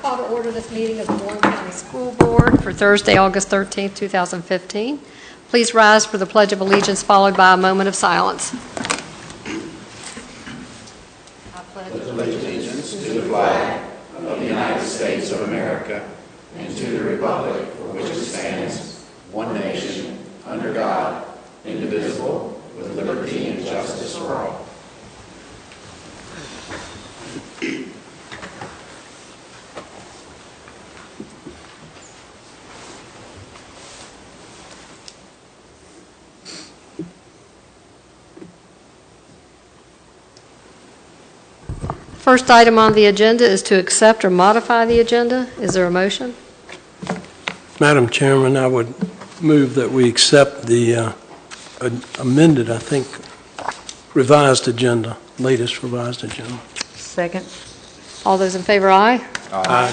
call to order this meeting of the Warren County School Board for Thursday, August 13th, 2015. Please rise for the Pledge of Allegiance, followed by a moment of silence. I pledge allegiance to the flag of the United States of America and to the republic for which it stands, one nation, under God, indivisible, with liberty and justice for all. First item on the agenda is to accept or modify the agenda. Is there a motion? Madam Chairman, I would move that we accept the amended, I think, revised agenda, latest revised agenda. Second. All those in favor, aye. Aye.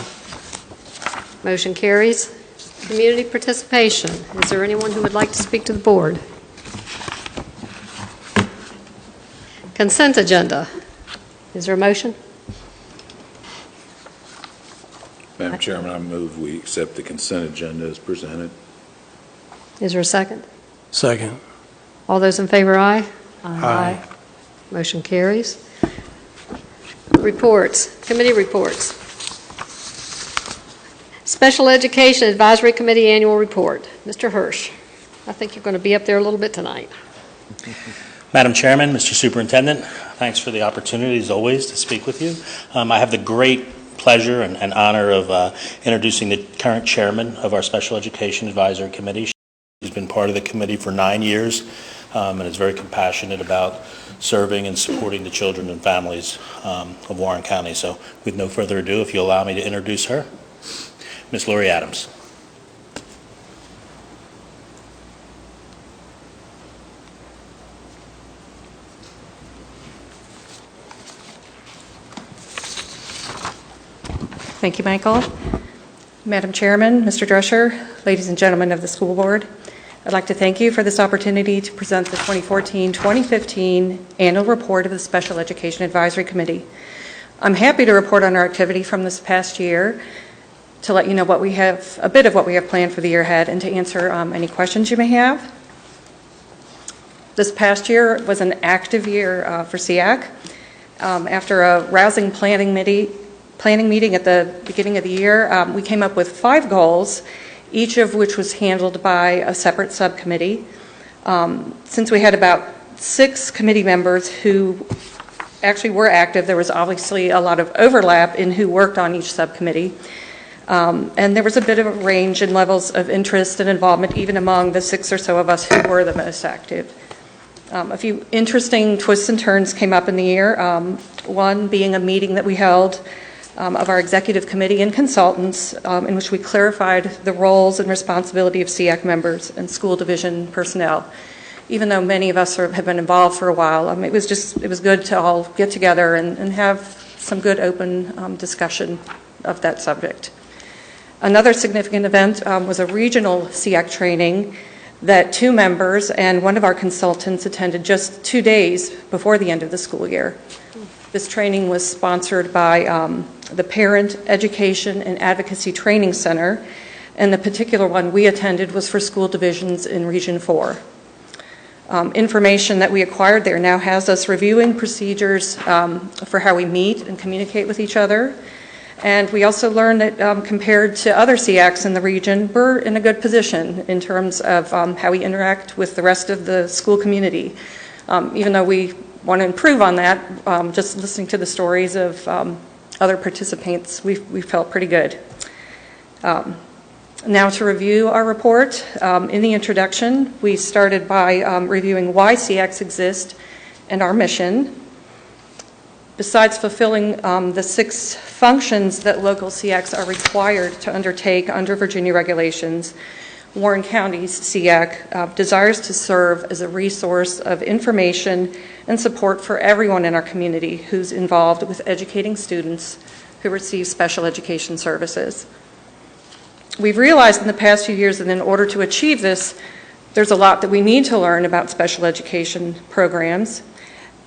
Motion carries. Community participation. Is there anyone who would like to speak to the board? Consent agenda. Is there a motion? Madam Chairman, I move we accept the consent agenda as presented. Is there a second? Second. All those in favor, aye. Aye. Motion carries. Reports, committee reports. Special Education Advisory Committee Annual Report. Mr. Hirsch, I think you're going to be up there a little bit tonight. Madam Chairman, Mr. Superintendent, thanks for the opportunity, as always, to speak with you. I have the great pleasure and honor of introducing the current chairman of our Special Education Advisory Committee. She's been part of the committee for 9 years and is very compassionate about serving and supporting the children and families of Warren County. So with no further ado, if you'll allow me to introduce her, Ms. Lori Adams. Thank you, Michael. Madam Chairman, Mr. Drescher, ladies and gentlemen of the school board, I'd like to thank you for this opportunity to present the 2014-2015 annual report of the Special Education Advisory Committee. I'm happy to report on our activity from this past year, to let you know what we have, a bit of what we have planned for the year ahead, and to answer any questions you may have. This past year was an active year for SEAC. After a rousing planning meeting at the beginning of the year, we came up with 5 goals, each of which was handled by a separate subcommittee. Since we had about 6 committee members who actually were active, there was obviously a lot of overlap in who worked on each subcommittee. And there was a bit of a range in levels of interest and involvement even among the 6 or so of us who were the most active. A few interesting twists and turns came up in the year, one being a meeting that we held of our executive committee and consultants in which we clarified the roles and responsibility of SEAC members and school division personnel. Even though many of us have been involved for a while, it was good to all get together and have some good open discussion of that subject. Another significant event was a regional SEAC training that 2 members and one of our consultants attended just 2 days before the end of the school year. This training was sponsored by the Parent Education and Advocacy Training Center, and the particular one we attended was for school divisions in Region 4. Information that we acquired there now has us reviewing procedures for how we meet and communicate with each other. And we also learned that compared to other SEACs in the region, we're in a good position in terms of how we interact with the rest of the school community. Even though we want to improve on that, just listening to the stories of other participants, we felt pretty good. Now to review our report. In the introduction, we started by reviewing why SEACs exist and our mission. Besides fulfilling the 6 functions that local SEACs are required to undertake under Virginia regulations, Warren County's SEAC desires to serve as a resource of information and support for everyone in our community who's involved with educating students who receive special education services. We've realized in the past few years that in order to achieve this, there's a lot that we need to learn about special education programs.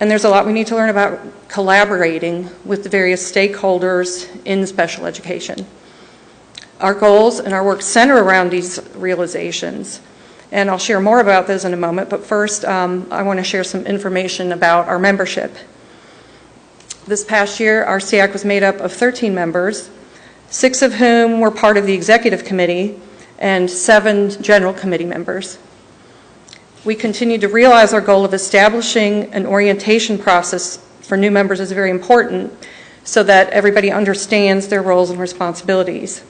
And there's a lot we need to learn about collaborating with the various stakeholders in special education. Our goals and our work center around these realizations. And I'll share more about those in a moment, but first I want to share some information about our membership. This past year, our SEAC was made up of 13 members, 6 of whom were part of the executive committee and 7 general committee members. We continue to realize our goal of establishing an orientation process for new members is very important so that everybody understands their roles and responsibilities.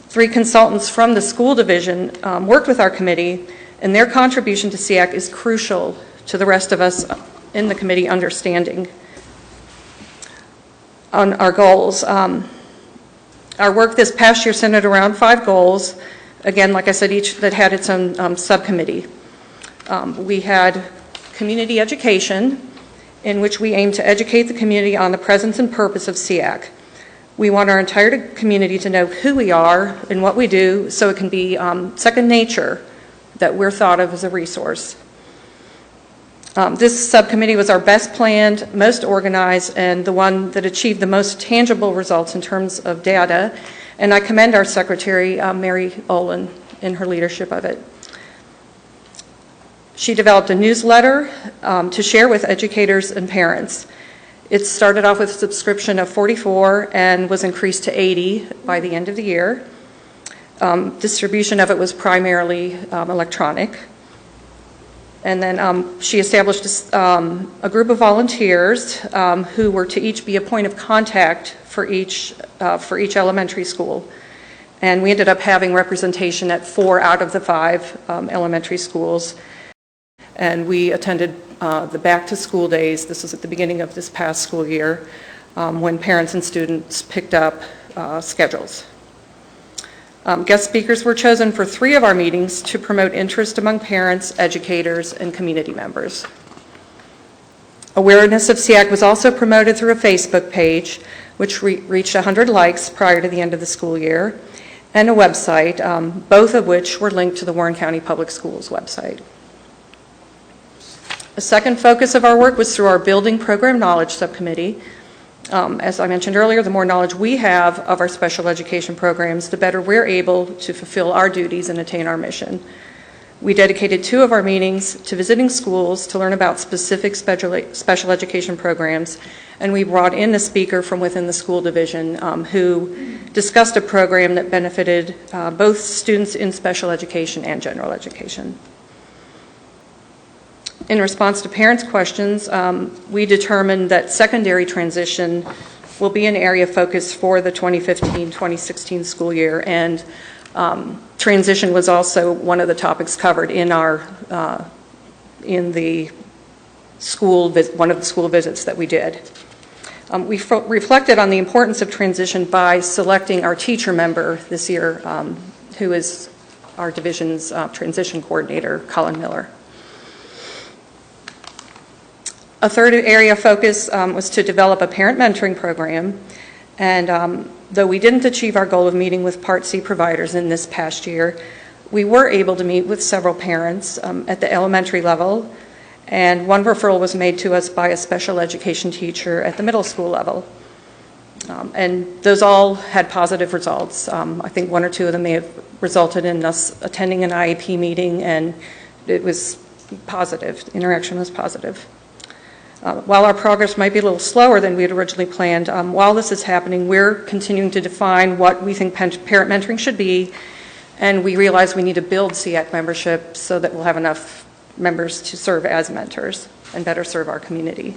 3 consultants from the school division worked with our committee, and their contribution to SEAC is crucial to the rest of us in the committee understanding on our goals. Our work this past year centered around 5 goals, again, like I said, each that had its own subcommittee. We had community education, in which we aim to educate the community on the presence and purpose of SEAC. We want our entire community to know who we are and what we do, so it can be second nature that we're thought of as a resource. This subcommittee was our best planned, most organized, and the one that achieved the most tangible results in terms of data, and I commend our secretary, Mary Olin, in her leadership of it. She developed a newsletter to share with educators and parents. It started off with a subscription of 44 and was increased to 80 by the end of the year. Distribution of it was primarily electronic. And then she established a group of volunteers who were to each be a point of contact for each elementary school. And we ended up having representation at 4 out of the 5 elementary schools. And we attended the back-to-school days. This was at the beginning of this past school year when parents and students picked up schedules. Guest speakers were chosen for 3 of our meetings to promote interest among parents, educators, and community members. Awareness of SEAC was also promoted through a Facebook page, which reached 100 likes prior to the end of the school year, and a website, both of which were linked to the Warren County Public Schools website. A second focus of our work was through our Building Program Knowledge Subcommittee. As I mentioned earlier, the more knowledge we have of our special education programs, the better we're able to fulfill our duties and attain our mission. We dedicated 2 of our meetings to visiting schools to learn about specific special education programs, and we brought in a speaker from within the school division who discussed a program that benefited both students in special education and general education. In response to parents' questions, we determined that secondary transition will be an area of focus for the 2015-2016 school year, and transition was also one of the topics covered in the school one of the school visits that we did. We reflected on the importance of transition by selecting our teacher member this year, who is our division's transition coordinator, Colin Miller. A third area of focus was to develop a parent mentoring program, and though we didn't achieve our goal of meeting with Part C providers in this past year, we were able to meet with several parents at the elementary level, and one referral was made to us by a special education teacher at the middle school level. And those all had positive results. I think 1 or 2 of them may have resulted in us attending an IEP meeting, and it was positive. The interaction was positive. While our progress might be a little slower than we had originally planned, while this is happening, we're continuing to define what we think parent mentoring should be, and we realize we need to build SEAC membership so that we'll have enough members to serve as mentors and better serve our community.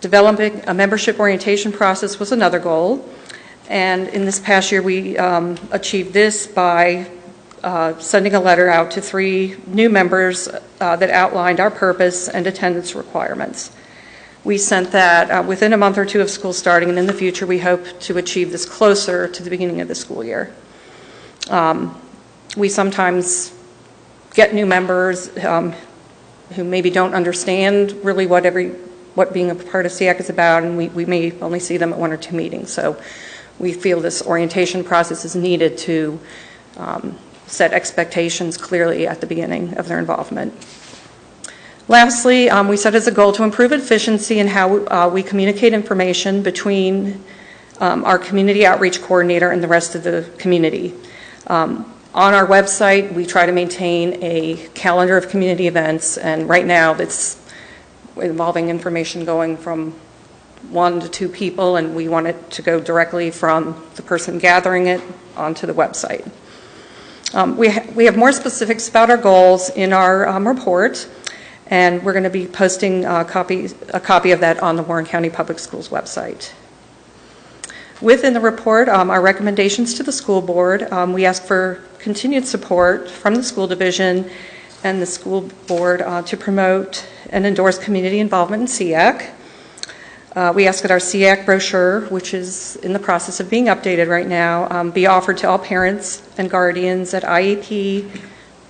Developing a membership orientation process was another goal, and in this past year we achieved this by sending a letter out to 3 new members that outlined our purpose and attendance requirements. We sent that within a month or 2 of school starting, and in the future we hope to achieve this closer to the beginning of the school year. We sometimes get new members who maybe don't understand really what being a part of SEAC is about, and we may only see them at 1 or 2 meetings. So we feel this orientation process is needed to set expectations clearly at the beginning of their involvement. Lastly, we set as a goal to improve efficiency in how we communicate information between our community outreach coordinator and the rest of the community. On our website, we try to maintain a calendar of community events, and right now it's involving information going from 1 to 2 people, and we want it to go directly from the person gathering it onto the website. We have more specifics about our goals in our report, and we're going to be posting a copy of that on the Warren County Public Schools website. Within the report, our recommendations to the school board, we ask for continued support from the school division and the school board to promote and endorse community involvement in SEAC. We ask that our SEAC brochure, which is in the process of being updated right now, be offered to all parents and guardians at IEP,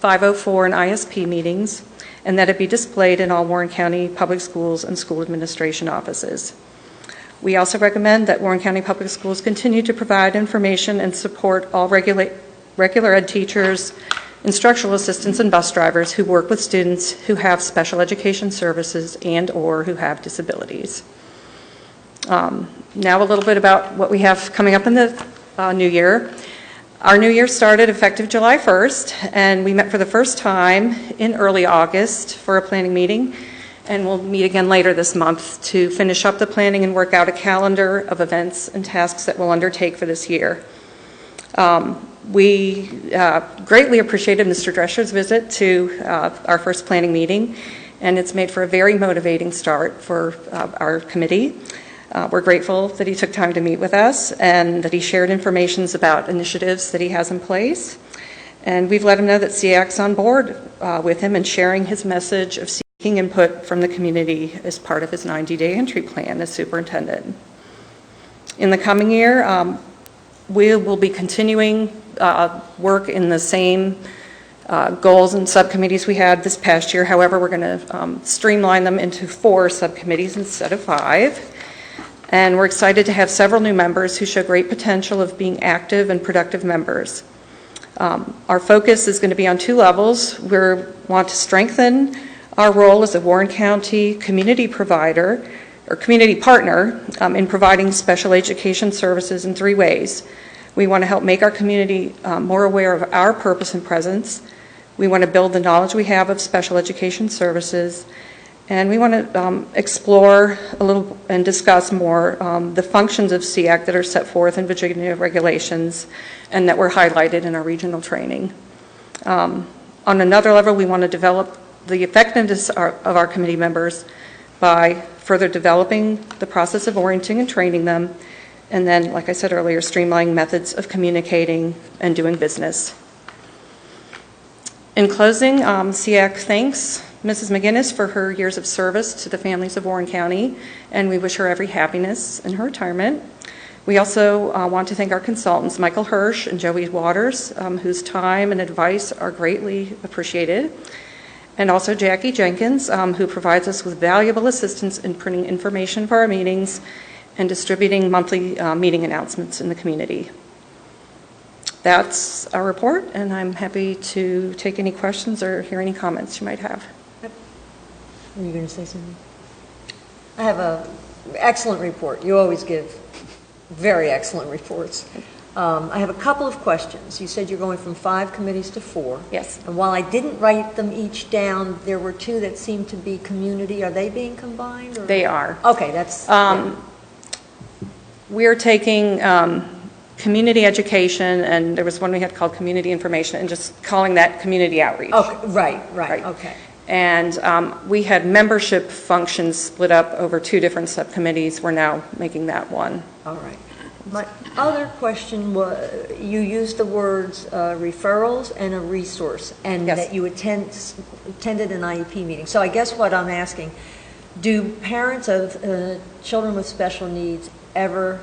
504, and ISP meetings, and that it be displayed in all Warren County Public Schools and school administration offices. We also recommend that Warren County Public Schools continue to provide information and support all regular ed teachers, instructional assistants, and bus drivers who work with students who have special education services and/or who have disabilities. Now a little bit about what we have coming up in the new year. Our new year started effective July 1st, and we met for the first time in early August for a planning meeting, and we'll meet again later this month to finish up the planning and work out a calendar of events and tasks that we'll undertake for this year. We greatly appreciated Mr. Drescher's visit to our first planning meeting, and it's made for a very motivating start for our committee. We're grateful that he took time to meet with us and that he shared information about initiatives that he has in place. And we've let him know that SEAC's on board with him and sharing his message of seeking input from the community as part of his 90-day entry plan as superintendent. In the coming year, we will be continuing work in the same goals and subcommittees we had this past year. However, we're going to streamline them into 4 subcommittees instead of 5. And we're excited to have several new members who show great potential of being active and productive members. Our focus is going to be on 2 levels. We want to strengthen our role as a Warren County community provider or community partner in providing special education services in 3 ways. We want to help make our community more aware of our purpose and presence. We want to build the knowledge we have of special education services. And we want to explore a little and discuss more the functions of SEAC that are set forth in Virginia regulations and that were highlighted in our regional training. On another level, we want to develop the effectiveness of our committee members by further developing the process of orienting and training them, and then, like I said earlier, streamlining methods of communicating and doing business. In closing, SEAC thanks Mrs. McGinnis for her years of service to the families of Warren County, and we wish her every happiness in her retirement. We also want to thank our consultants, Michael Hirsch and Joey Waters, whose time and advice are greatly appreciated, and also Jackie Jenkins, who provides us with valuable assistance in printing information for our meetings and distributing monthly meeting announcements in the community. That's our report, and I'm happy to take any questions or hear any comments you might have. Were you going to say something? I have an excellent report. You always give very excellent reports. I have a couple of questions. You said you're going from 5 committees to 4. Yes. And while I didn't write them each down, there were 2 that seemed to be community. Are they being combined? Or? They are. Okay, that's... We're taking community education, and there was one we had called community information, and just calling that community outreach. Okay, right, okay. And we had membership functions split up over 2 different subcommittees. We're now making that one. All right. My other question was, you used the words referrals and a resource, and Yes. that you attended an IEP meeting. So I guess what I'm asking, do parents of children with special needs ever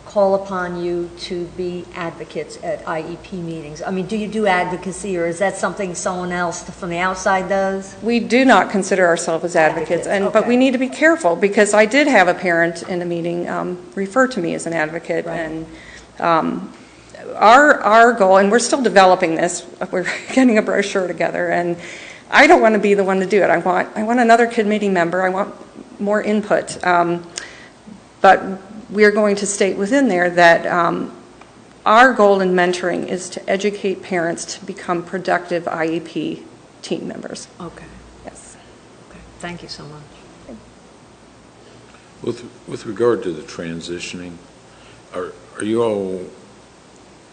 call upon you to be advocates at IEP meetings? I mean, do you do advocacy, or is that something someone else from the outside does? We do not consider ourselves as advocates, but okay. we need to be careful, because I did have a parent in a meeting refer to me as an advocate. Right. And our goal, and we're still developing this, we're getting a brochure together, and I don't want to be the one to do it. I want another committee member. I want more input. But we're going to state within there that our goal in mentoring is to educate parents to become productive IEP team members. Okay. Yes. Okay. Thank you so much. With regard to the transitioning, are you all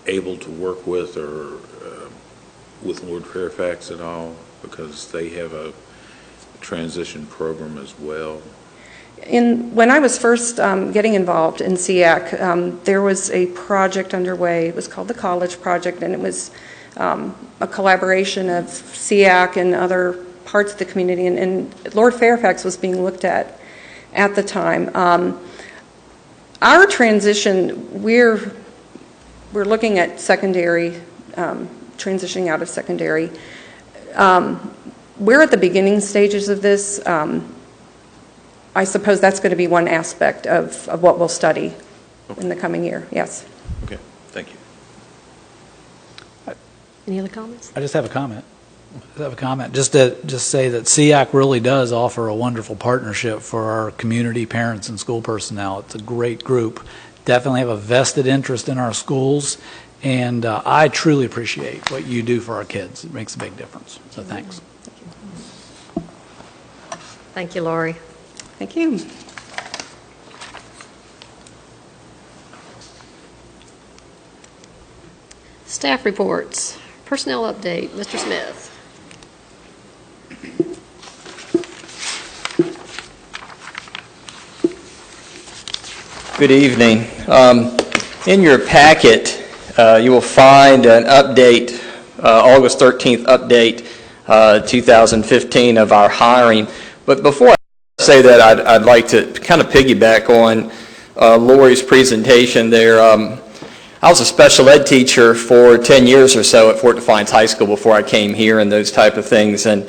able to work with with Lord Fairfax at all? Because they have a transition program as well. When I was first getting involved in SEAC, there was a project underway. It was called the College Project, and it was a collaboration of SEAC and other parts of the community, and Lord Fairfax was being looked at the time. Our transition, we're looking at secondary, transitioning out of secondary. We're at the beginning stages of this. I suppose that's going to be one aspect of what we'll study in the coming year, yes. Okay, thank you. Any other comments? I just have a comment. Just to say that SEAC really does offer a wonderful partnership for our community, parents, and school personnel. It's a great group. Definitely have a vested interest in our schools, and I truly appreciate what you do for our kids. It makes a big difference. So thanks. Thank you, Laurie. Thank you. Staff reports. Personnel update, Mr. Smith. Good evening. In your packet, you will find an update, August 13th update, 2015 of our hiring. But before I say that, I'd like to kind of piggyback on Lori's presentation there. I was a special ed teacher for 10 years or so at Fort Defiance High School before I came here and those type of things. And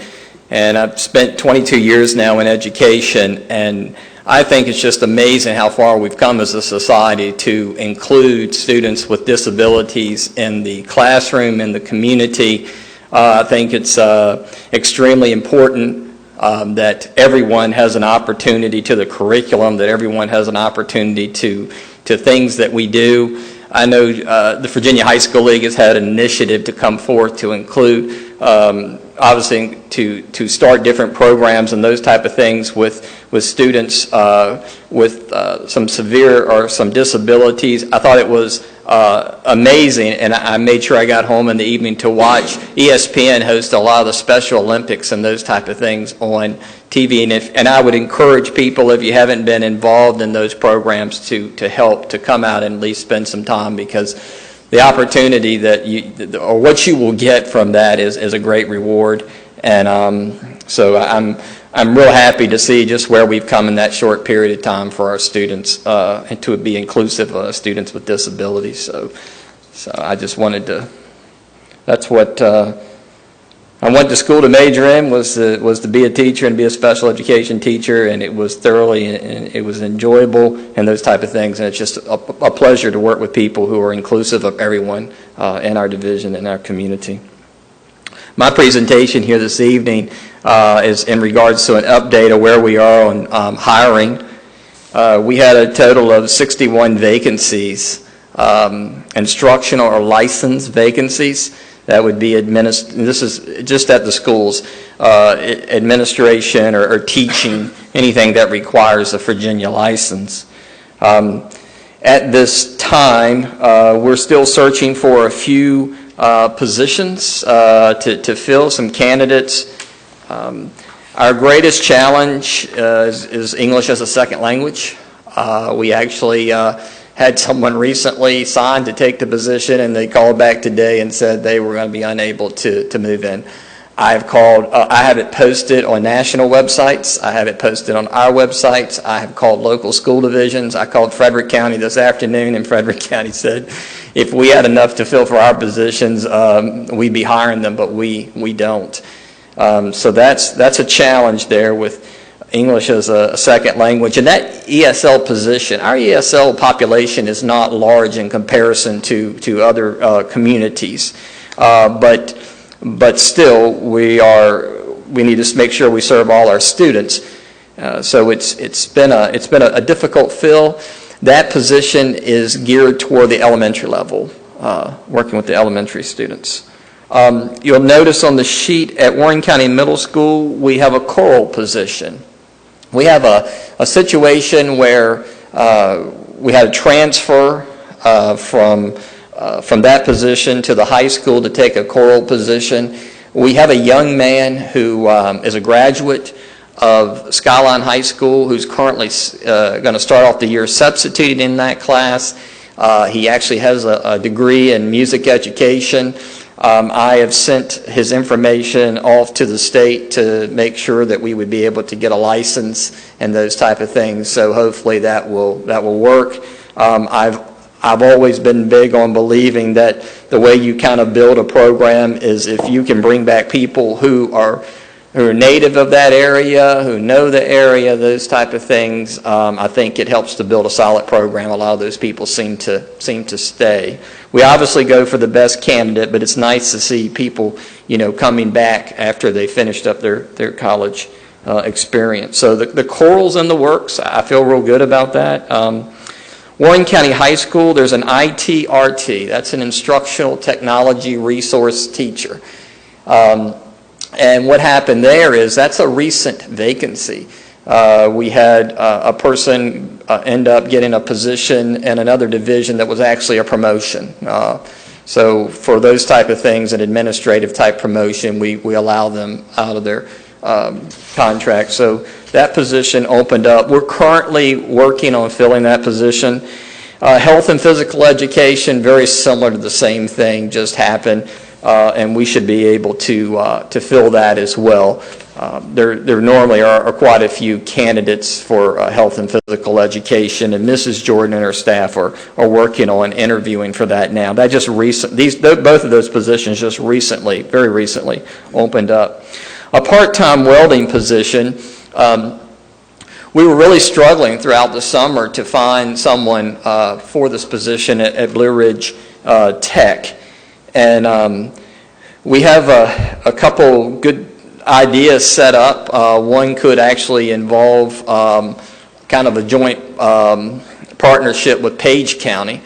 I've spent 22 years now in education, and I think it's just amazing how far we've come as a society to include students with disabilities in the classroom, in the community. I think it's extremely important that everyone has an opportunity to the curriculum, that everyone has an opportunity to things that we do. I know the Virginia High School League has had an initiative to come forth to include, obviously, to start different programs and those type of things with students with some severe or some disabilities. I thought it was amazing, and I made sure I got home in the evening to watch ESPN host a lot of the Special Olympics and those type of things on TV. And I would encourage people, if you haven't been involved in those programs, to help, to come out and at least spend some time, because the opportunity that or what you will get from that is a great reward. And so I'm real happy to see just where we've come in that short period of time for our students, and to be inclusive of students with disabilities. So I just wanted to, that's what I went to school to major in, was to be a teacher and be a special education teacher, and it was thoroughly, and it was enjoyable and those type of things. And it's just a pleasure to work with people who are inclusive of everyone in our division and our community. My presentation here this evening is in regards to an update of where we are on hiring. We had a total of 61 vacancies, instructional or licensed vacancies. That would be this is just at the schools, administration or teaching, anything that requires a Virginia license. At this time, we're still searching for a few positions to fill, some candidates. Our greatest challenge is English as a second language. We actually had someone recently signed to take the position, and they called back today and said they were going to be unable to move in. I've called, I have it posted on national websites. I have it posted on our websites. I have called local school divisions. I called Frederick County this afternoon, and Frederick County said if we had enough to fill for our positions, we'd be hiring them, but we don't. So that's a challenge there with English as a second language. And that ESL position, our ESL population is not large in comparison to other communities, but still we are we need to make sure we serve all our students. So it's been a difficult fill. That position is geared toward the elementary level, working with the elementary students. You'll notice on the sheet at Warren County Middle School, we have a choral position. We have a situation where we had a transfer from that position to the high school to take a choral position. We have a young man who is a graduate of Skyline High School who's currently going to start off the year substituting in that class. He actually has a degree in music education. I have sent his information off to the state to make sure that we would be able to get a license and those type of things. So hopefully that will work. I've always been big on believing that the way you kind of build a program is if you can bring back people who are native of that area, who know the area, those type of things. I think it helps to build a solid program. A lot of those people seem to stay. We obviously go for the best candidate, but it's nice to see people, coming back after they finished up their college experience. So the choral's in the works. I feel real good about that. Warren County High School, there's an ITRT. That's an instructional technology resource teacher. And what happened there is that's a recent vacancy. We had a person end up getting a position in another division that was actually a promotion. So for those type of things, an administrative type promotion, we allow them out of their contract. So that position opened up. We're currently working on filling that position. Health and physical education, very similar to the same thing, just happened. And we should be able to fill that as well. There normally are quite a few candidates for health and physical education, and Mrs. Jordan and her staff are working on interviewing for that now. That just both of those positions just recently, very recently, opened up. A part-time welding position. We were really struggling throughout the summer to find someone for this position at Blue Ridge Tech. And we have a couple good ideas set up. One could actually involve kind of a joint partnership with Page County,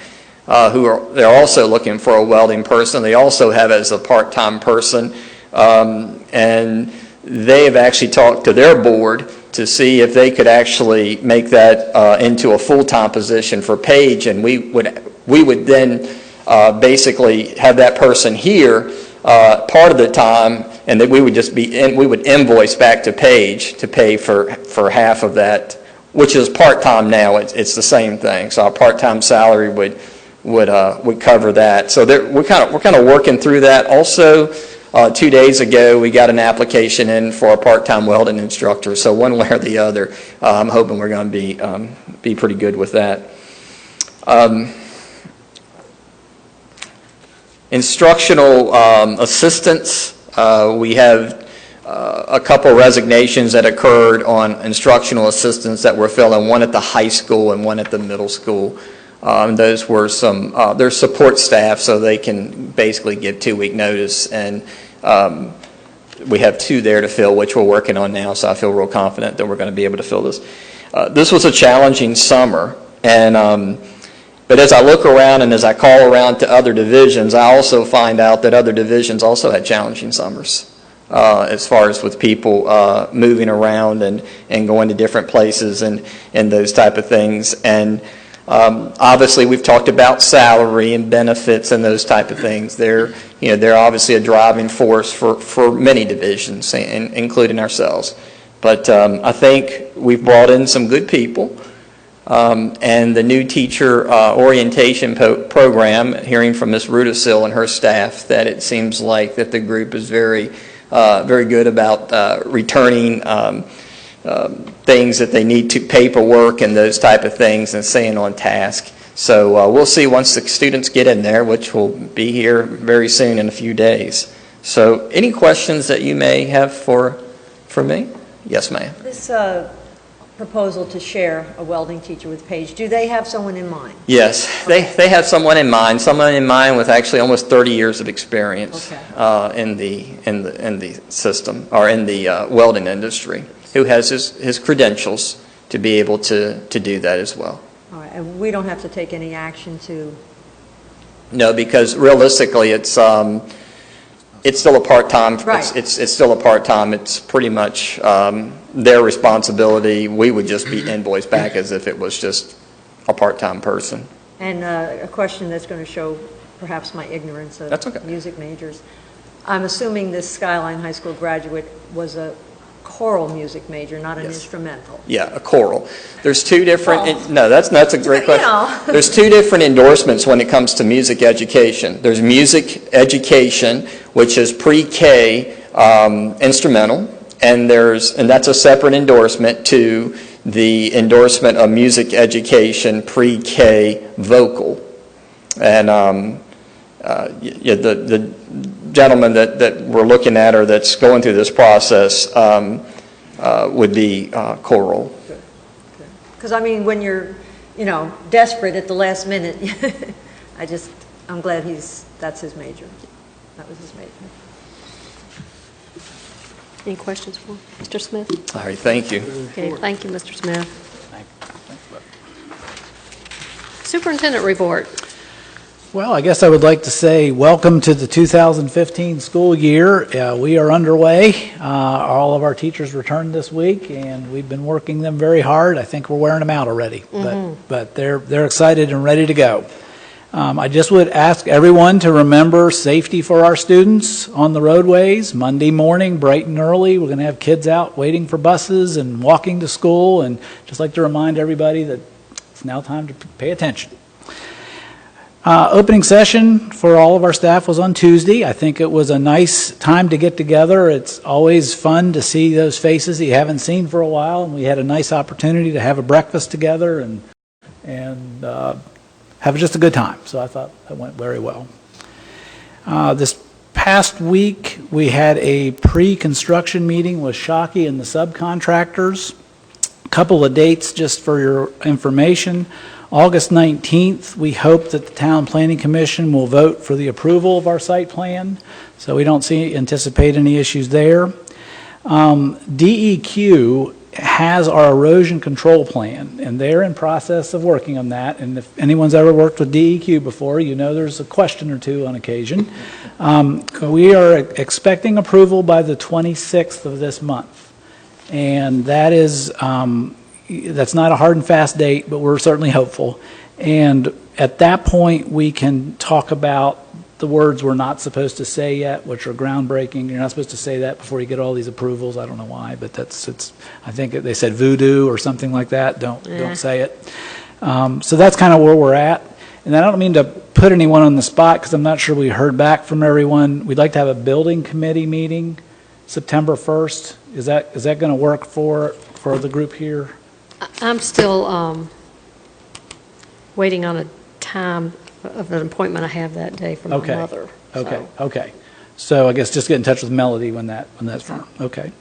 they're also looking for a welding person. They also have as a part-time person, and they have actually talked to their board to see if they could actually make that into a full-time position for Page, and we would then basically have that person here part of the time, and that we would invoice back to Page to pay for half of that, which is part-time now. It's the same thing. So our part-time salary would cover that. So we're kind of working through that. Also, 2 days ago we got an application in for a part-time welding instructor. So one way or the other, I'm hoping we're going to be pretty good with that. Instructional assistants, we have a couple resignations that occurred on instructional assistants that we're filling, one at the high school and one at the middle school. Those were their support staff, so they can basically give 2-week notice, and we have 2 there to fill, which we're working on now, so I feel real confident that we're going to be able to fill this. This was a challenging summer, and but as I look around and as I call around to other divisions, I also find out that other divisions also had challenging summers as far as with people moving around and going to different places and those type of things. And obviously we've talked about salary and benefits and those type of things. They're obviously a driving force for many divisions, including ourselves. But I think we've brought in some good people. And the new teacher orientation program, hearing from Ms. Rudisil and her staff, that it seems like that the group is very good about returning things that they need to, paperwork and those type of things, and staying on task. So we'll see once the students get in there, which will be here very soon in a few days. So any questions that you may have for me? Yes, ma'am. This proposal to share a welding teacher with Paige, do they have someone in mind? Yes, they have someone in mind with actually almost 30 years of experience in the system, or in the welding industry, who has his credentials to be able to do that as well. All right, and we don't have to take any action to... No, because realistically, it's still a part-time. Right. It's still a part-time. It's pretty much their responsibility. We would just be invoiced back as if it was just a part-time person. And a question that's going to show perhaps my ignorance of That's okay. music majors. I'm assuming this Skyline High School graduate was a choral music major, not an Yes. instrumental. Yeah, a choral. There's two different, Well, no, that's a great question. know. There's two different endorsements when it comes to music education. There's music education, which is pre-K instrumental, and that's a separate endorsement to the endorsement of music education pre-K vocal. And the gentleman that we're looking at, or that's going through this process, would be choral. Because, I mean, when you're, desperate at the last minute, I'm glad that's his major. That was his major. Any questions for Mr. Smith? All right, thank you. Okay, thank you, Mr. Smith. Superintendent report. Well, I guess I would like to say welcome to the 2015 school year. We are underway. All of our teachers returned this week, and we've been working them very hard. I think we're wearing them out already, but they're excited and ready to go. I just would ask everyone to remember safety for our students on the roadways. Monday morning, bright and early, we're going to have kids out waiting for buses and walking to school, and just like to remind everybody that it's now time to pay attention. Opening session for all of our staff was on Tuesday. I think it was a nice time to get together. It's always fun to see those faces that you haven't seen for a while, and we had a nice opportunity to have a breakfast together and have just a good time. So I thought that went very well. This past week, we had a pre-construction meeting with Shockey and the subcontractors. A couple of dates just for your information. August 19th, we hope that the Town Planning Commission will vote for the approval of our site plan, so we don't anticipate any issues there. DEQ has our erosion control plan, and they're in process of working on that, and if anyone's ever worked with DEQ before, you know there's a question or two on occasion. We are expecting approval by the 26th of this month, and that is... that's not a hard and fast date, but we're certainly hopeful. And at that point, we can talk about the words we're not supposed to say yet, which are groundbreaking. You're not supposed to say that before you get all these approvals. I don't know why, but I think they said voodoo or something like that. Don't say it. So that's kind of where we're at. And I don't mean to put anyone on the spot because I'm not sure we heard back from everyone. We'd like to have a building committee meeting September 1st. Is that going to work for the group here? I'm still waiting on a time of an appointment I have that day from my mother. Okay. So I guess just get in touch with Melody when that's from. Okay.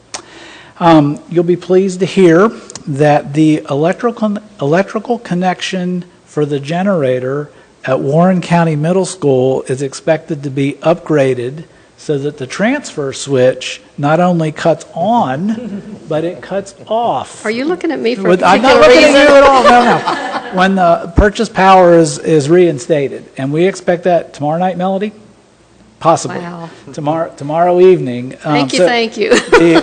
You'll be pleased to hear that the electrical connection for the generator at Warren County Middle School is expected to be upgraded so that the transfer switch not only cuts on, but it cuts off. Are you looking at me for a I'm not particular looking reason? at you at all, no. When the purchase power is reinstated, and we expect that tomorrow night, Melody? Possibly. Wow. Tomorrow evening. Thank you.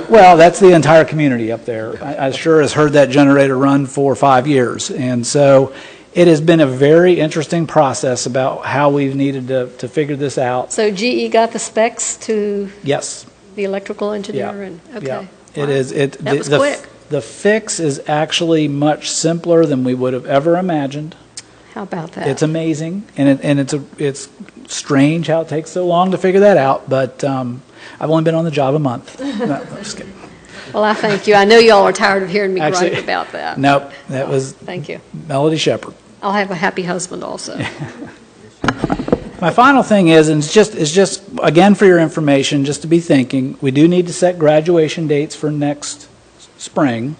Well, that's the entire community up there. I sure has heard that generator run for 5 years, and so it has been a very interesting process about how we've needed to figure this out. So GE got the specs to Yes. the electrical engineer? Yeah. And okay. Yeah. Wow. It is. That was quick. The fix is actually much simpler than we would have ever imagined. How about that? It's amazing, and it's strange how it takes so long to figure that out, but I've only been on the job a month. No, I'm just kidding. Well, I thank you. I know y'all are tired of hearing me Actually, gripe about that. Nope, that was Thank you. Melody Shepard. I'll have a happy husband also. My final thing is, and it's just again for your information, just to be thinking, we do need to set graduation dates for next spring.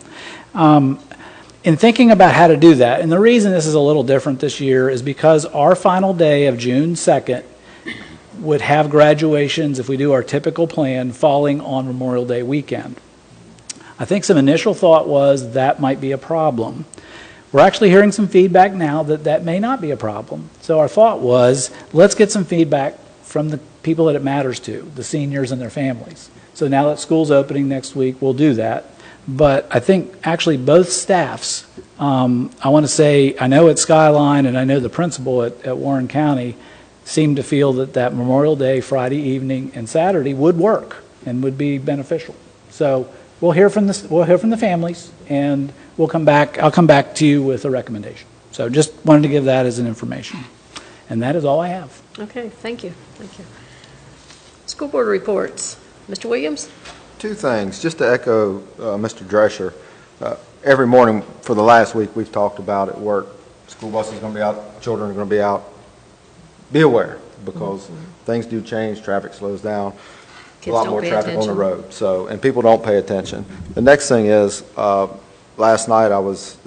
in thinking about how to do that, and the reason this is a little different this year is because our final day of June 2nd would have graduations, if we do our typical plan, falling on Memorial Day weekend. I think some initial thought was that might be a problem. We're actually hearing some feedback now that that may not be a problem. So our thought was, let's get some feedback from the people that it matters to, the seniors and their families. So now that school's opening next week, we'll do that. But I think actually both staffs, I want to say, I know at Skyline and I know the principal at Warren County seemed to feel that that Memorial Day, Friday evening, and Saturday would work and would be beneficial. So we'll hear from the families, and we'll come back. I'll come back to you with a recommendation. So just wanted to give that as an information, and that is all I have. Okay, thank you. Thank you. School board reports. Mr. Williams? Two things, just to echo Mr. Drescher. Every morning for the last week, we've talked about at work, school bus is going to be out, children are going to be out. Be aware, because things do change, traffic slows down, Kids a lot don't more pay traffic on the attention. road, so, and people don't pay attention. The next thing is, last night I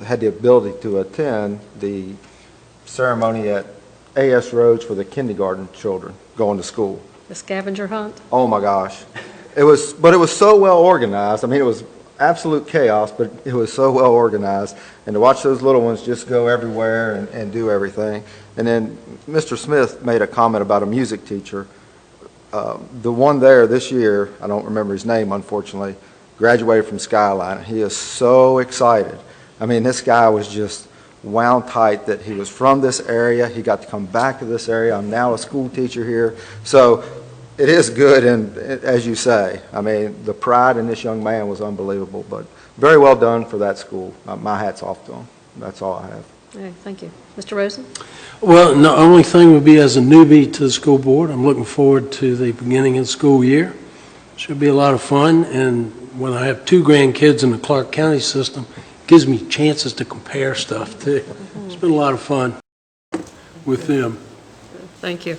had the ability to attend the ceremony at AS Roads for the kindergarten children going to school. The scavenger hunt? Oh my gosh. It was so well organized. I mean, it was absolute chaos, but it was so well organized. And to watch those little ones just go everywhere and do everything. And then Mr. Smith made a comment about a music teacher. The one there this year, I don't remember his name, unfortunately, graduated from Skyline. He is so excited. I mean, this guy was just wound tight that he was from this area. He got to come back to this area. I'm now a school teacher here. So it is good, and as you say, I mean, the pride in this young man was unbelievable, but very well done for that school. My hat's off to him. That's all I have. Okay, thank you. Mr. Rosen? Well, the only thing would be, as a newbie to the school board, I'm looking forward to the beginning of the school year. Should be a lot of fun, and when I have two grandkids in the Clark County system, it gives me chances to compare stuff too. It's been a lot of fun with them. Thank you.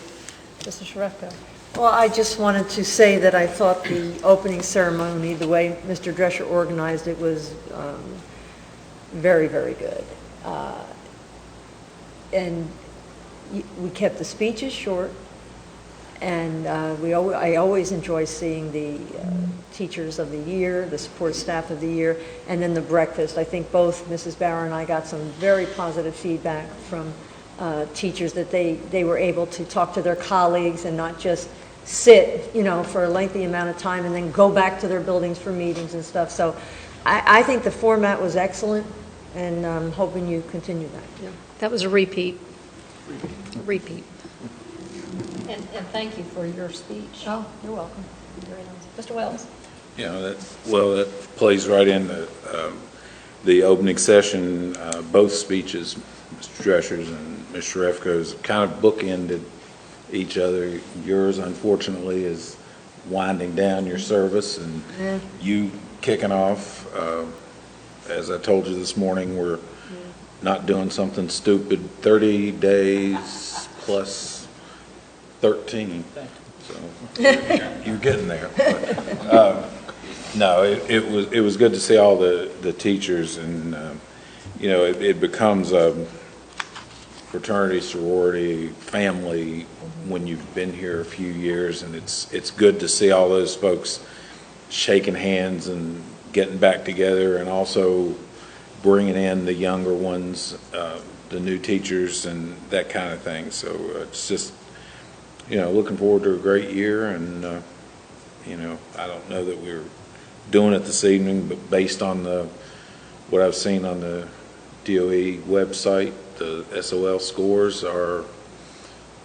Mr. Shrefko? Well, I just wanted to say that I thought the opening ceremony, the way Mr. Drescher organized it, was very, very good. And we kept the speeches short, and I always enjoy seeing the teachers of the year, the support staff of the year, and then the breakfast. I think both Mrs. Bauer and I got some very positive feedback from teachers that they were able to talk to their colleagues and not just sit, for a lengthy amount of time and then go back to their buildings for meetings and stuff. So I think the format was excellent, and I'm hoping you continue that. Yeah, that was a repeat. Repeat. And thank you for your speech. Oh, you're welcome. Very nice. Mr. Wells? Yeah, that plays right into the opening session. Both speeches, Mr. Drescher's and Mr. Refko's, kind of bookended each other. Yours, unfortunately, is winding down your service, and you kicking off. As I told you this morning, we're not doing something stupid. 30 days plus 13. So you're getting there. But, no, it was good to see all the teachers, and it becomes a fraternity, sorority, family when you've been here a few years, and it's good to see all those folks shaking hands and getting back together, and also bringing in the younger ones, the new teachers, and that kind of thing. So it's just, looking forward to a great year, and I don't know that we're doing it this evening, but based on what I've seen on the DOE website, the SOL scores are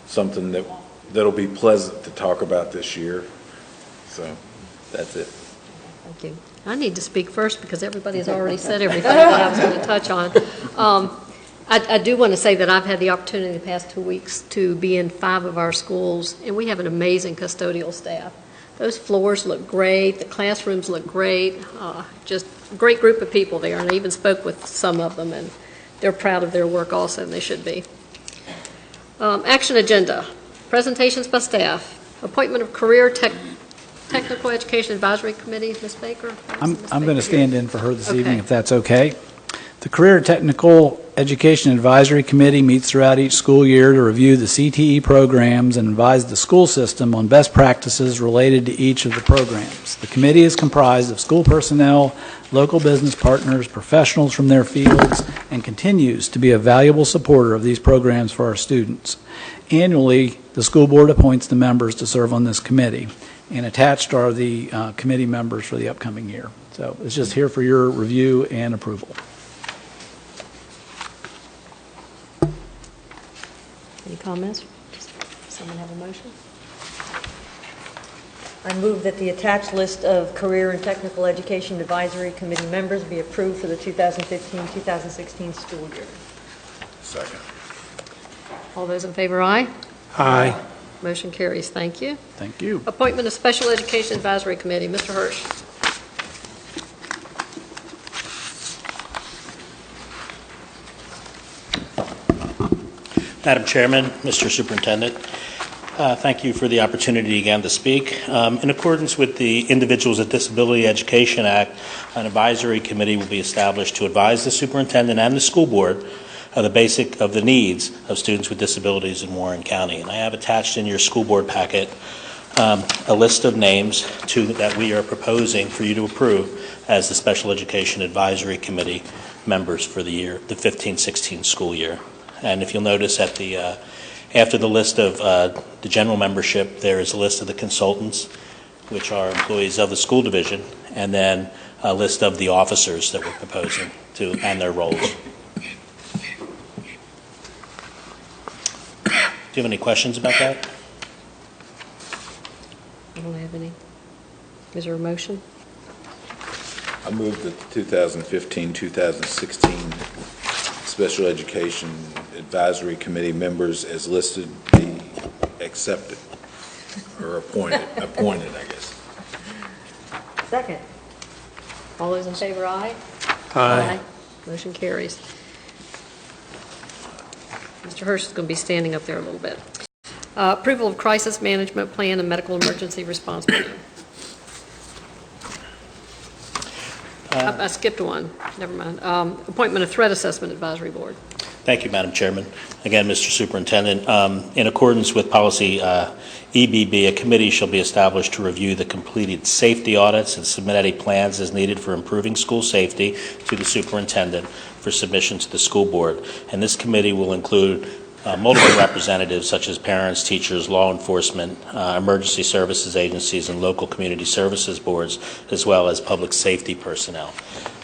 something that'll be pleasant to talk about this year. So that's it. Thank you. I need to speak first because everybody has already said everything that I was going to touch on. I do want to say that I've had the opportunity the past 2 weeks to be in 5 of our schools, and we have an amazing custodial staff. Those floors look great. The classrooms look great. Just a great group of people there, and I even spoke with some of them, and they're proud of their work also, and they should be. Action agenda, presentations by staff, appointment of career technical education advisory committee, Ms. Baker? I'm going to stand in for her this evening, if that's okay. The Career Technical Education Advisory Committee meets throughout each school year to review the CTE programs and advise the school system on best practices related to each of the programs. The committee is comprised of school personnel, local business partners, professionals from their fields, and continues to be a valuable supporter of these programs for our students. Annually, the school board appoints the members to serve on this committee, and attached are the committee members for the upcoming year. So it's just here for your review and approval. Any comments? Does someone have a motion? I move that the attached list of Career and Technical Education Advisory Committee members be approved for the 2015-2016 school year. Second. All those in favor, aye. Aye. Motion carries. Thank you. Thank you. Appointment of Special Education Advisory Committee. Mr. Hirsch. Madam Chairman, Mr. Superintendent, thank you for the opportunity again to speak. In accordance with the Individuals with Disability Education Act, an advisory committee will be established to advise the superintendent and the school board of the needs of students with disabilities in Warren County. And I have attached in your school board packet a list of names that we are proposing for you to approve as the Special Education Advisory Committee members for the 15-16 school year. And if you'll notice at after the list of the general membership, there is a list of the consultants, which are employees of the school division, and then a list of the officers that we're proposing and their roles. Do you have any questions about that? I don't have any. Is there a motion? I move that the 2015-2016 Special Education Advisory Committee members as listed be accepted or appointed, I guess. Second. All those in favor, aye. Aye. Motion carries. Mr. Hirsch is going to be standing up there a little bit. Approval of Crisis Management Plan and Medical Emergency Response Plan. I skipped one. Never mind. Appointment of Threat Assessment Advisory Board. Thank you, Madam Chairman. Again, Mr. Superintendent, in accordance with policy EBB, a committee shall be established to review the completed safety audits and submit any plans as needed for improving school safety to the superintendent for submission to the school board. And this committee will include multiple representatives such as parents, teachers, law enforcement, emergency services agencies, and local community services boards, as well as public safety personnel.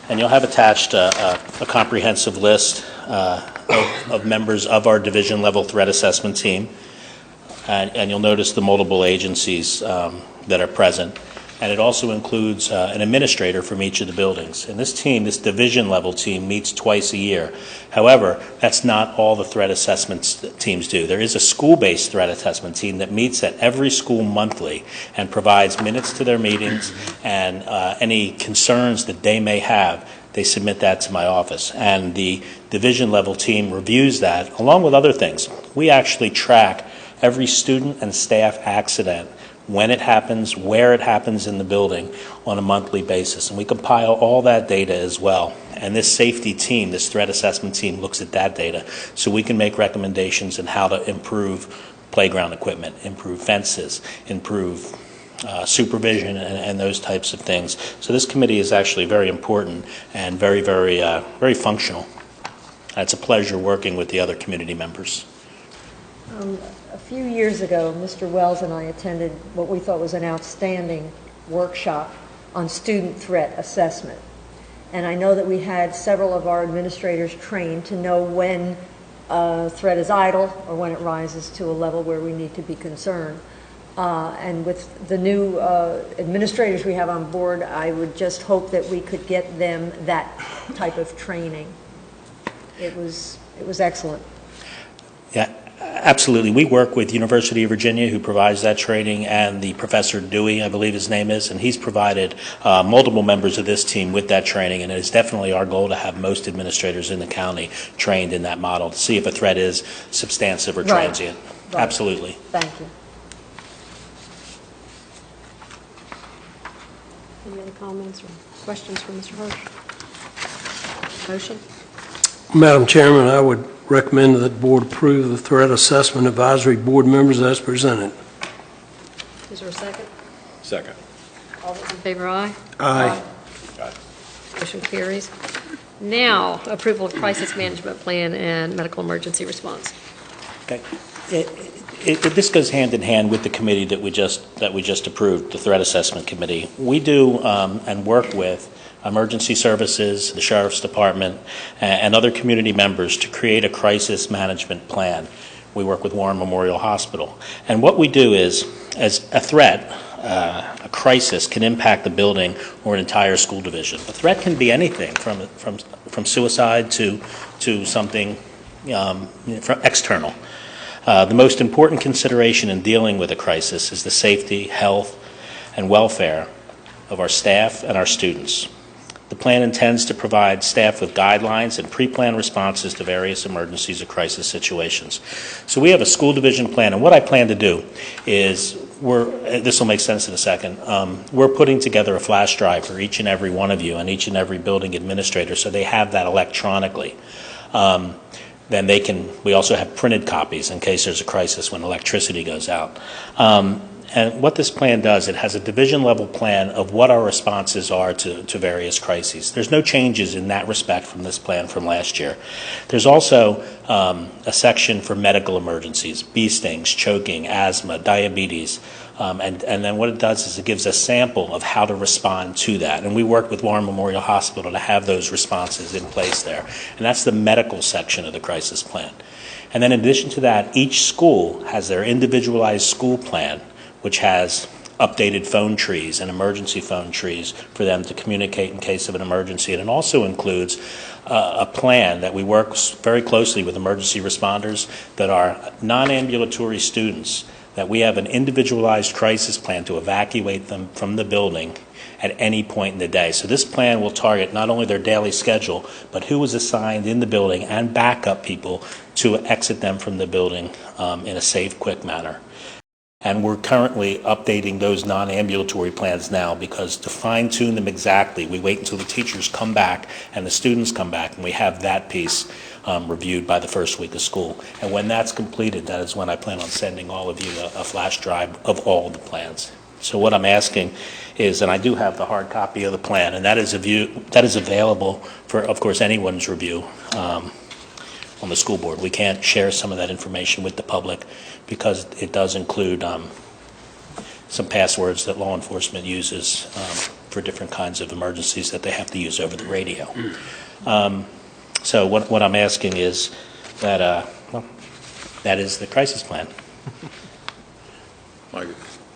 And you'll have attached a comprehensive list of members of our division-level threat assessment team. And you'll notice the multiple agencies that are present. And it also includes an administrator from each of the buildings. And this team, this division-level team, meets twice a year. However, that's not all the threat assessments that teams do. There is a school-based threat assessment team that meets at every school monthly and provides minutes to their meetings, and any concerns that they may have, they submit that to my office. And the division-level team reviews that, along with other things. We actually track every student and staff accident, when it happens, where it happens in the building on a monthly basis. And we compile all that data as well. And this safety team, this threat assessment team, looks at that data so we can make recommendations on how to improve playground equipment, improve fences, improve supervision, and those types of things. So this committee is actually very important and very, very functional. It's a pleasure working with the other community members. A few years ago, Mr. Wells and I attended what we thought was an outstanding workshop on student threat assessment. And I know that we had several of our administrators trained to know when a threat is idle or when it rises to a level where we need to be concerned. And with the new administrators we have on board, I would just hope that we could get them that type of training. It was excellent. Yeah, absolutely. We work with University of Virginia, who provides that training, and the Professor Dewey, I believe his name is, and he's provided multiple members of this team with that training, and it is definitely our goal to have most administrators in the county trained in that model to see if a threat is substantive or transient. Right. Absolutely. Thank you. Any other comments or questions for Mr. Hirsch? Motion? Madam Chairman, I would recommend that the board approve the threat assessment advisory board members as presented. Is there a second? Second. All those in favor, aye. Aye. Motion carries. Now, approval of crisis management plan and medical emergency response. Okay. This goes hand in hand with the committee that we just approved, the Threat Assessment Committee. We do and work with emergency services, the Sheriff's Department, and other community members to create a crisis management plan. We work with Warren Memorial Hospital. And what we do is, as a threat, a crisis can impact the building or an entire school division. A threat can be anything from suicide to something external. The most important consideration in dealing with a crisis is the safety, health, and welfare of our staff and our students. The plan intends to provide staff with guidelines and pre-planned responses to various emergencies or crisis situations. So we have a school division plan, and what I plan to do is, this will make sense in a second, we're putting together a flash drive for each and every one of you and each and every building administrator so they have that electronically. Then we also have printed copies in case there's a crisis when electricity goes out. And what this plan does, it has a division-level plan of what our responses are to various crises. There's no changes in that respect from this plan from last year. There's also a section for medical emergencies, bee stings, choking, asthma, diabetes. And then what it does is it gives a sample of how to respond to that. And we work with Warren Memorial Hospital to have those responses in place there. And that's the medical section of the crisis plan. And then in addition to that, each school has their individualized school plan, which has updated phone trees and emergency phone trees for them to communicate in case of an emergency. And it also includes a plan that we work very closely with emergency responders that are non-ambulatory students, that we have an individualized crisis plan to evacuate them from the building at any point in the day. So this plan will target not only their daily schedule, but who is assigned in the building and backup people to exit them from the building in a safe, quick manner. And we're currently updating those non-ambulatory plans now because to fine-tune them exactly, we wait until the teachers come back and the students come back, and we have that piece reviewed by the first week of school. And when that's completed, that is when I plan on sending all of you a flash drive of all the plans. So what I'm asking is, and I do have the hard copy of the plan, and that is available for, of course, anyone's review on the school board. We can't share some of that information with the public because it does include some passwords that law enforcement uses for different kinds of emergencies that they have to use over the radio. So what I'm asking is that, that is the crisis plan. Like,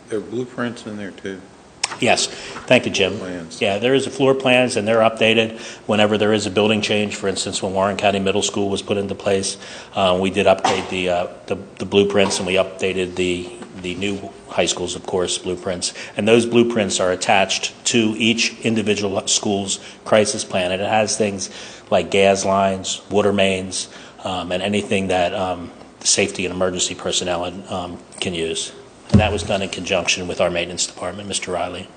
there are blueprints in there too? Yes, thank you, Jim. Plans. Yeah, there is a floor plans, and they're updated whenever there is a building change. For instance, when Warren County Middle School was put into place, we did update the blueprints, and we updated the new high schools, of course, blueprints. And those blueprints are attached to each individual school's crisis plan, and it has things like gas lines, water mains, and anything that safety and emergency personnel can use. And that was done in conjunction with our maintenance department, Mr. Riley.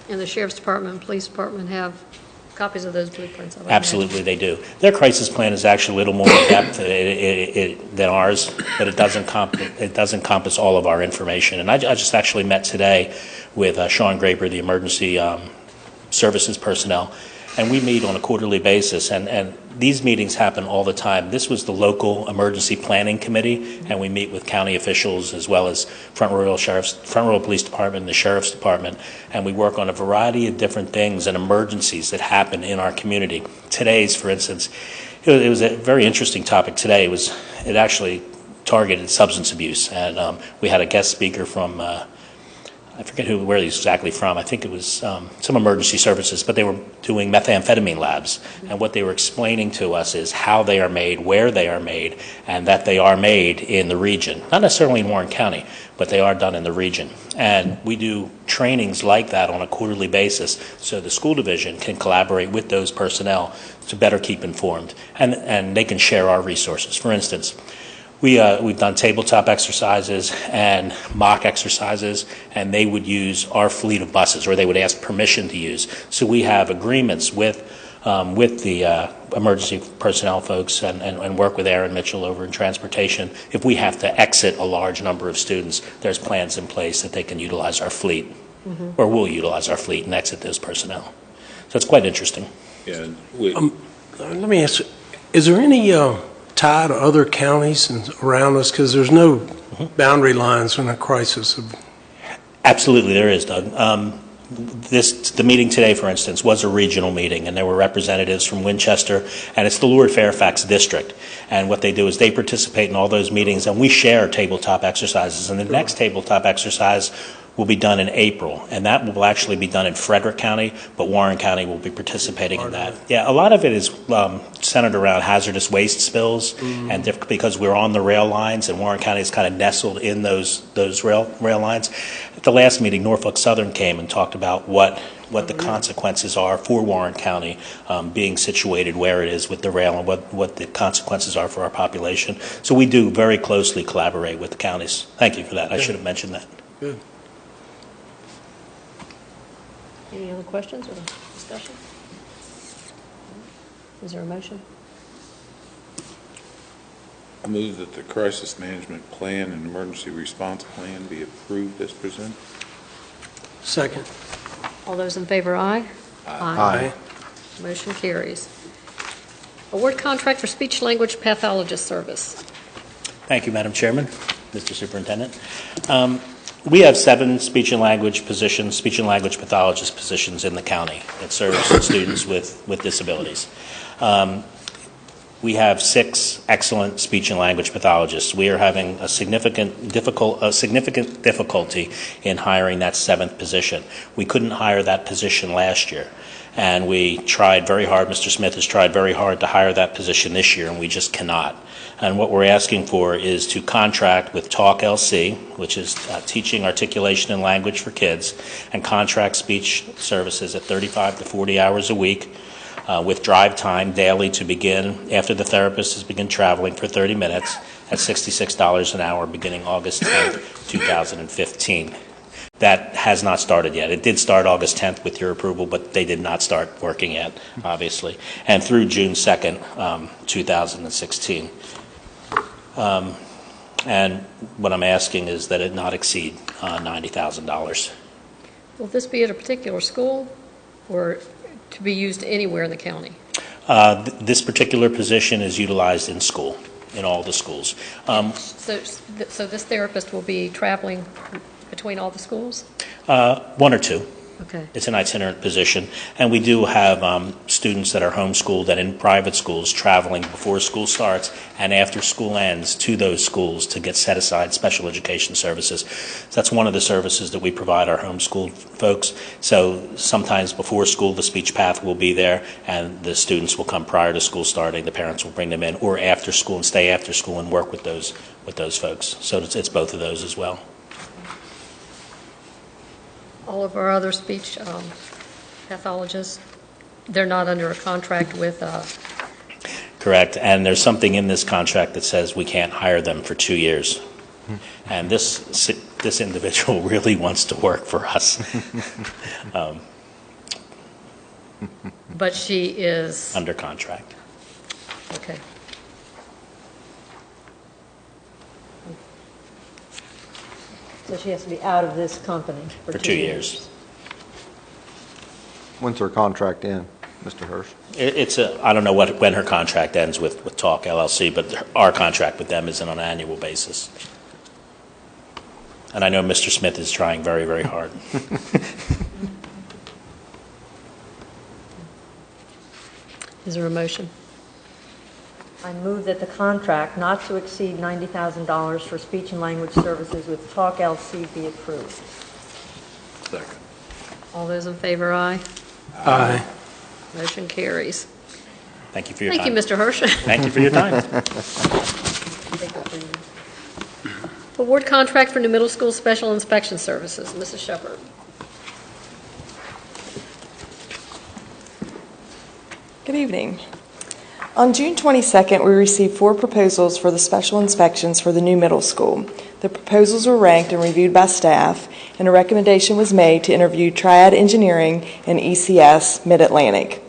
And the Sheriff's Department and Police Department have copies of those blueprints? I would Absolutely, they do. Their crisis plan is actually a little more in depth than ours, but it does encompass all of our information. And I just actually met today with Sean Graber, the emergency services personnel, and we meet on a quarterly basis, and these meetings happen all the time. This was the local emergency planning committee, and we meet with county officials as well as Front Royal Police Department and the Sheriff's Department, and we work on a variety of different things and emergencies that happen in our community. Today's, for instance, it was a very interesting topic today. It actually targeted substance abuse, and we had a guest speaker from I forget where he's exactly from. I think it was some emergency services, but they were doing methamphetamine labs. And what they were explaining to us is how they are made, where they are made, and that they are made in the region. Not necessarily in Warren County, but they are done in the region. And we do trainings like that on a quarterly basis so the school division can collaborate with those personnel to better keep informed. And they can share our resources. For instance, we've done tabletop exercises and mock exercises, and they would use our fleet of buses, or they would ask permission to use. So we have agreements with with the emergency personnel folks and work with Aaron Mitchell over in transportation. If we have to exit a large number of students, there's plans in place that they can utilize our fleet, or will utilize our fleet and exit those personnel. So it's quite interesting. Yeah, Let me ask you, is there any tie to other counties around us? Because there's no boundary lines in a crisis. Absolutely, there is, Doug. The meeting today, for instance, was a regional meeting, and there were representatives from Winchester, and it's the Lord Fairfax District. And what they do is they participate in all those meetings, and we share tabletop exercises. And the next tabletop exercise will be done in April, and that will actually be done in Frederick County, but Warren County will be participating in that. Yeah, a lot of it is centered around hazardous waste spills, and because we're on the rail lines, and Warren County is kind of nestled in those rail lines. At the last meeting, Norfolk Southern came and talked about what the consequences are for Warren County being situated where it is with the rail, and what the consequences are for our population. So we do very closely collaborate with the counties. Thank you for that. I should have mentioned that. Good. Any other questions or discussion? Is there a motion? I move that the crisis management plan and emergency response plan be approved as presented. Second. All those in favor, aye? Aye. Motion carries. Award contract for speech language pathologist service. Thank you, Madam Chairman, Mr. Superintendent. We have 7 speech and language positions, speech and language pathologist positions in the county that serve students with disabilities. We have 6 excellent speech and language pathologists. We are having a significant difficulty in hiring that 7th position. We couldn't hire that position last year, and we tried very hard. Mr. Smith has tried very hard to hire that position this year, and we just cannot. And what we're asking for is to contract with Talk LC, which is teaching articulation and language for kids, and contract speech services at 35 to 40 hours a week with drive time daily to begin after the therapist has begun traveling for 30 minutes at $66 an hour beginning August 10th, 2015. That has not started yet. It did start August 10th with your approval, but they did not start working yet, obviously, and through June 2nd, 2016. And what I'm asking is that it not exceed $90,000. Will this be at a particular school or to be used anywhere in the county? This particular position is utilized in school, in all the schools. So this therapist will be traveling between all the schools? 1 or 2. Okay. It's an itinerant position, and we do have students that are homeschooled and in private schools traveling before school starts and after school ends to those schools to get set aside special education services. So that's one of the services that we provide our homeschooled folks. So sometimes before school the speech path will be there, and the students will come prior to school starting. The parents will bring them in, or after school and stay after school and work with those folks. So it's both of those as well. All of our other speech pathologists, they're not under a contract with... Correct, and there's something in this contract that says we can't hire them for 2 years. And this individual really wants to work for us. But she is... Under contract. Okay. So she has to be out of this company for 2 years. When's her contract in, Mr. Hirsch? I don't know when her contract ends with Talk LLC, but our contract with them is on an annual basis. And I know Mr. Smith is trying very, very hard. Is there a motion? I move that the contract not to exceed $90,000 for speech and language services with Talk LC be approved. Second. All those in favor, aye? Aye. Motion carries. Thank you for your Thank time. you, Mr. Hirsch. Thank you for your time. Award contract for new middle school special inspection services. Mrs. Shepherd. Good evening. On June 22nd, we received 4 proposals for the special inspections for the new middle school. The proposals were ranked and reviewed by staff, and a recommendation was made to interview Triad Engineering and ECS Mid-Atlantic.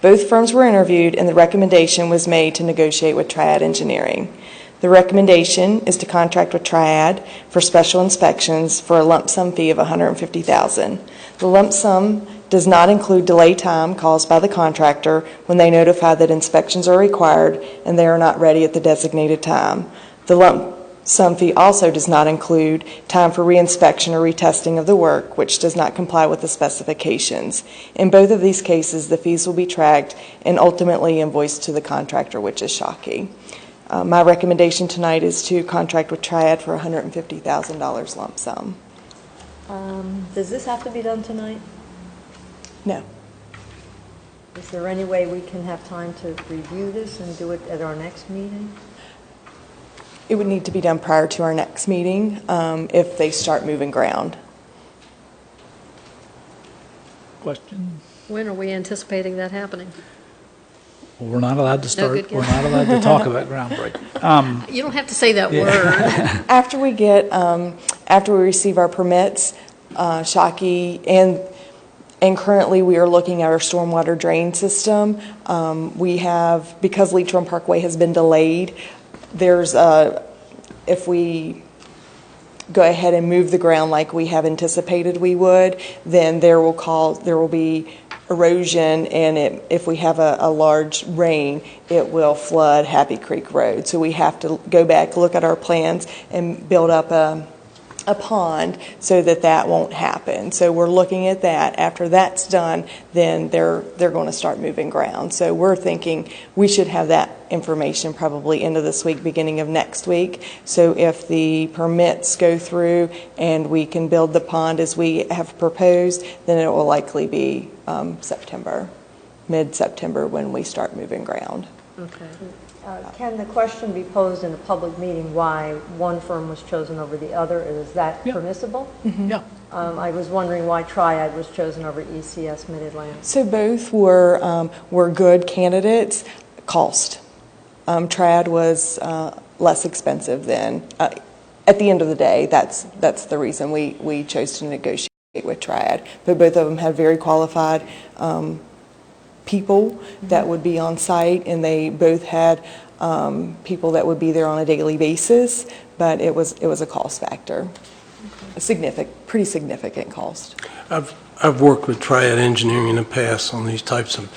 Both firms were interviewed, and the recommendation was made to negotiate with Triad Engineering. The recommendation is to contract with Triad for special inspections for a lump sum fee of $150,000. The lump sum does not include delay time caused by the contractor when they notify that inspections are required and they are not ready at the designated time. The lump sum fee also does not include time for reinspection or retesting of the work, which does not comply with the specifications. In both of these cases, the fees will be tracked and ultimately invoiced to the contractor, which is Shockey. My recommendation tonight is to contract with Triad for $150,000 lump sum. Does this have to be done tonight? No. Is there any way we can have time to review this and do it at our next meeting? It would need to be done prior to our next meeting if they start moving ground. Question? When are we anticipating that happening? Well, we're not allowed to No start, good we're guess. not allowed to talk about groundbreaking. You don't have to say that word. After we get, after we receive our permits, Shockey, and currently we are looking at our stormwater drain system. We have, because Leech Run Parkway has been delayed, there's if we go ahead and move the ground like we have anticipated we would, then there will be erosion, and if we have a large rain, it will flood Happy Creek Road. So we have to go back, look at our plans, and build up a pond so that won't happen. So we're looking at that. After that's done, then they're going to start moving ground. So we're thinking we should have that information probably end of this week, beginning of next week. So if the permits go through and we can build the pond as we have proposed, then it will likely be September, mid-September, when we start moving ground. Okay. Can the question be posed in a public meeting why one firm was chosen over the other? Is that Yeah. permissible? Yeah. I was wondering why Triad was chosen over ECS Mid-Atlantic. So both were good candidates. Cost. Triad was less expensive than. At the end of the day, that's the reason we chose to negotiate with Triad. But both of them had very qualified people that would be on site, and they both had people that would be there on a daily basis. But it was a cost factor, pretty significant cost. I've worked with Triad Engineering in the past on these types of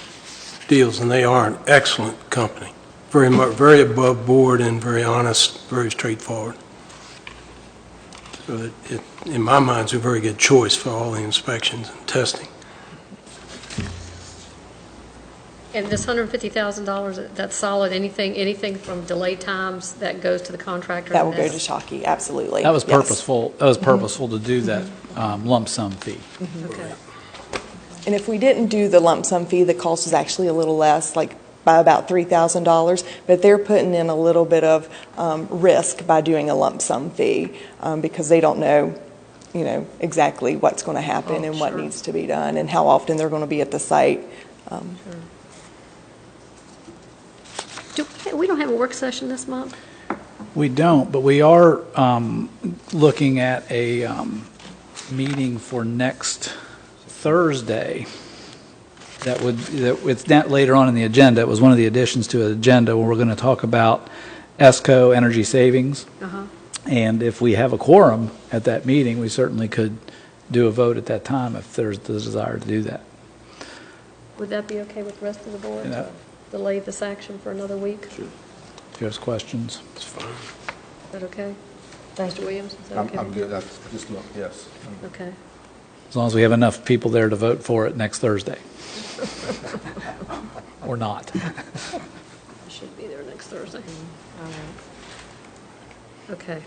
deals, and they are an excellent company. Very above board and very honest, very straightforward. So in my mind, it's a very good choice for all the inspections and testing. And this $150,000, that's solid? Anything from delay times that goes to the contractor? That will go to Shockey, absolutely. That was Yes. purposeful. That was purposeful to do that lump sum fee. Okay. And if we didn't do the lump sum fee, the cost was actually a little less, like by about $3,000. But they're putting in a little bit of risk by doing a lump sum fee because they don't know, exactly what's going to happen and what sure. needs to be done and how often they're going to be at the site. We don't have a work session this month? We don't, but we are looking at a meeting for next Thursday. It's not later on in the agenda. It was one of the additions to an agenda where we're going to talk about ESCO energy savings. Uh-huh. And if we have a quorum at that meeting, we certainly could do a vote at that time if there's the desire to do that. Would that be okay with the rest of the board? Yeah. To delay this action for another week? Sure. If you have questions. It's fine. Is that okay? Mr. Williams, is that okay? I'm good, that's just, yes. Okay. As long as we have enough people there to vote for it next Thursday. Or not. I should be there next Thursday. All right. Okay.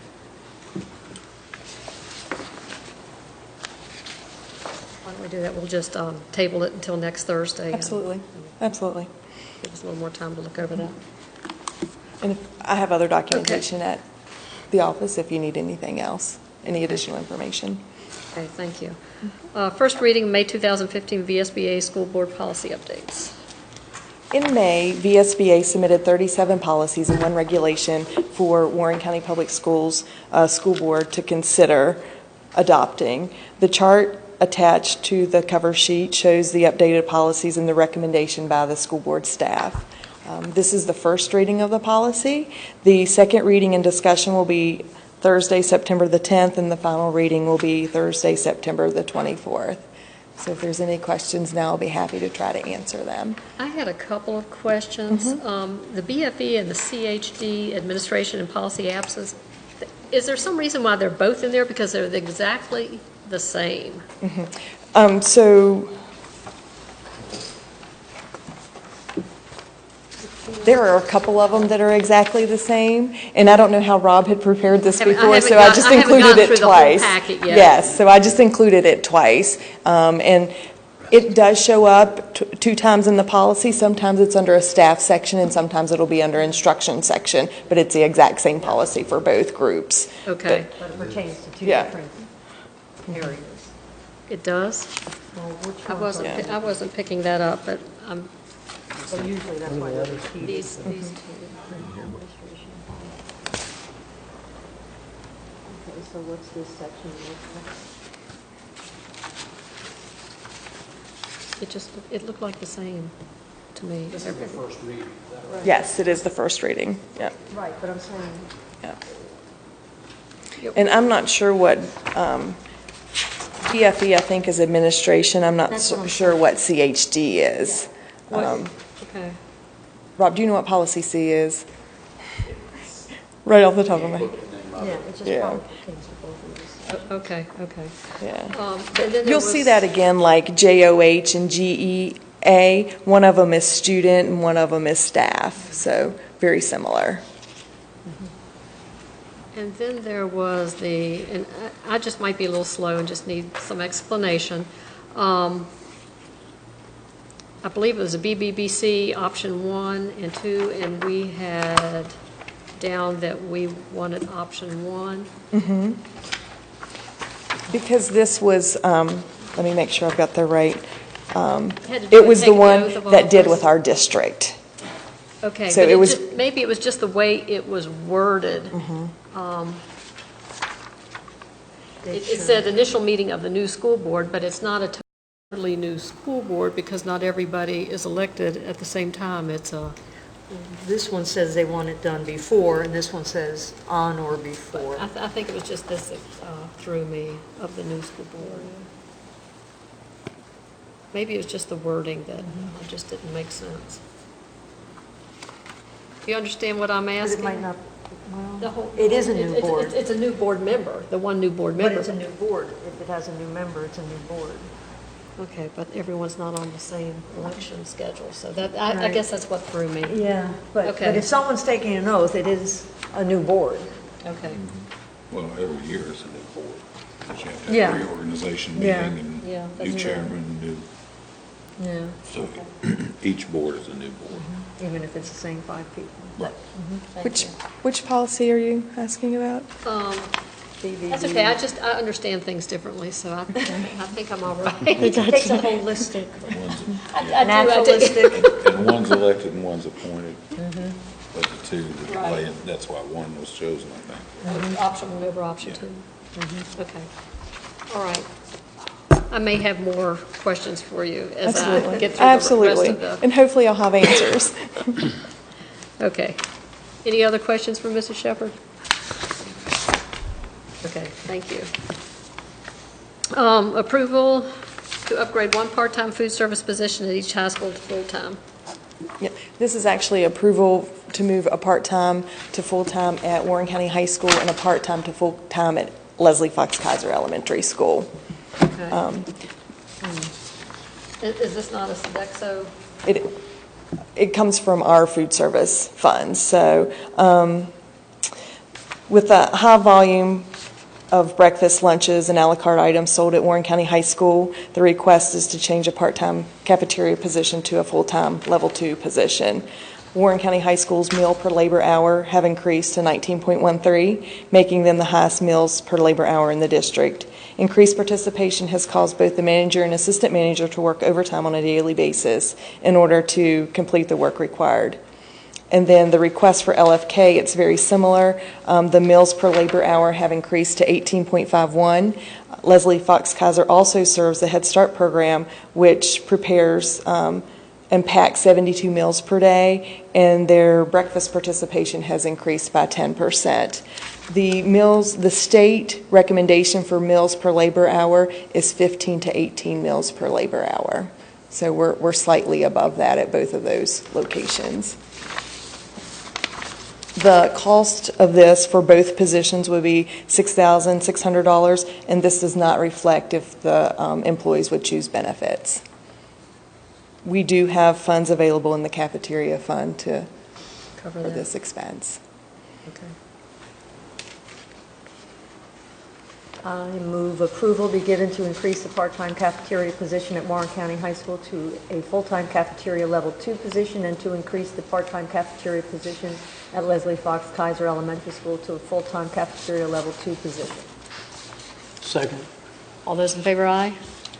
Why don't we do that? We'll just table it until next Thursday. Absolutely, absolutely. Give us a little more time to look over that. And I have other documentation at the office if you need anything else, any additional information. Okay, thank you. First reading, May 2015 VSBA School Board Policy Updates. In May, VSBA submitted 37 policies and one regulation for Warren County Public Schools School Board to consider adopting. The chart attached to the cover sheet shows the updated policies and the recommendation by the school board staff. This is the first reading of the policy. The second reading and discussion will be Thursday, September the 10th, and the final reading will be Thursday, September the 24th. So if there's any questions now, I'll be happy to try to answer them. I had a couple of questions. The BFE and the CHD, Administration and Policy Absence, is there some reason why they're both in there? Because they're exactly the same. So there are a couple of them that are exactly the same, and I don't know how Rob had prepared this before, so I just included it twice. Yes, so I just included it twice. And it does show up two times in the policy. Sometimes it's under a staff section, and sometimes it'll be under instruction section, but it's the exact same policy for both groups. Okay. But it pertains to two Yeah. different areas. It does? Well, which I ones wasn't, are- I wasn't picking that up, but So usually that's why they're repeated. these two. Okay, so what's this section? It looked like the same to me. This is the first reading. Yes, it is the first reading. Yeah. Right, but I'm saying, And I'm not sure what, PFE, I think, is administration. I'm not That's what I'm sure what CHD is. Okay. Rob, do you know what policy C is? Right off the top of my head. yeah, it just Yeah. probably pertains to both of these. Okay, okay. Yeah. And then there You'll see was- that again, like JOH and GEA. One of them is student and one of them is staff, so very similar. And then there was and I just might be a little slow and just need some explanation. I believe it was a BBBC option 1 and 2, and we had down that we wanted option 1. Because this was, let me make sure I've got the right, Had to do it with was the taking one oath of that did office. with our district. Okay, So but it was- maybe it was just the way it was worded. It said initial meeting of the new school board, but it's not a totally new school board because not everybody is elected at the same time. It's a, This one says they want it done before, and this one says on or before. I think it was just this that threw me of the new school board. Maybe it was just the wording that just didn't make sense. Do you understand what I'm But asking? it might not, The well, whole- it is a new it's- board. It's a new board member, the one new board But member. it's a new board. If it has a new member, it's a new board. Okay, but everyone's not on the same election schedule, so that, I Right. guess that's what threw me. Yeah. But Okay. if someone's taking an oath, it is a new board. Okay, Well, every year is a new board. Because you have to Yeah. have a reorganization Yeah. meeting Yeah, and that's new true. chairman, new, Yeah. so each board is a new board. Even if it's the same 5 people. Right. Which policy are you asking about? That's okay, I understand things differently, so I think I'm all right. It takes a holistic, I do. naturalistic. And one's elected and one's appointed. But the two that Right. play, that's why one was chosen, I think. Option 1 over option 2. Okay, all right. I may have more questions for you as I Absolutely. get through the rest Absolutely. of the. And hopefully I'll have answers. Okay. Any other questions for Mrs. Shepherd? Okay, thank you. Approval to upgrade one part-time food service position at each high school to full-time. Yeah, this is actually approval to move a part-time to full-time at Warren County High School and a part-time to full-time at Leslie Fox Kaiser Elementary School. Okay. Is this not a Sodexo? It comes from our food service funds. So with the high volume of breakfast, lunches, and a la carte items sold at Warren County High School, the request is to change a part-time cafeteria position to a full-time level 2 position. Warren County High School's meal per labor hour have increased to 19.13, making them the highest meals per labor hour in the district. Increased participation has caused both the manager and assistant manager to work overtime on a daily basis in order to complete the work required. And then the request for LFK, it's very similar. The meals per labor hour have increased to 18.51. Leslie Fox Kaiser also serves the Head Start program, which prepares and packs 72 meals per day, and their breakfast participation has increased by 10%. The state recommendation for meals per labor hour is 15 to 18 meals per labor hour. So we're slightly above that at both of those locations. The cost of this for both positions would be $6,600, and this does not reflect if the employees would choose benefits. We do have funds available in the cafeteria fund for this expense. Okay. I move approval be given to increase the part-time cafeteria position at Warren County High School to a full-time cafeteria level 2 position, and to increase the part-time cafeteria position at Leslie Fox Kaiser Elementary School to a full-time cafeteria level 2 position. Second. All those in favor, aye.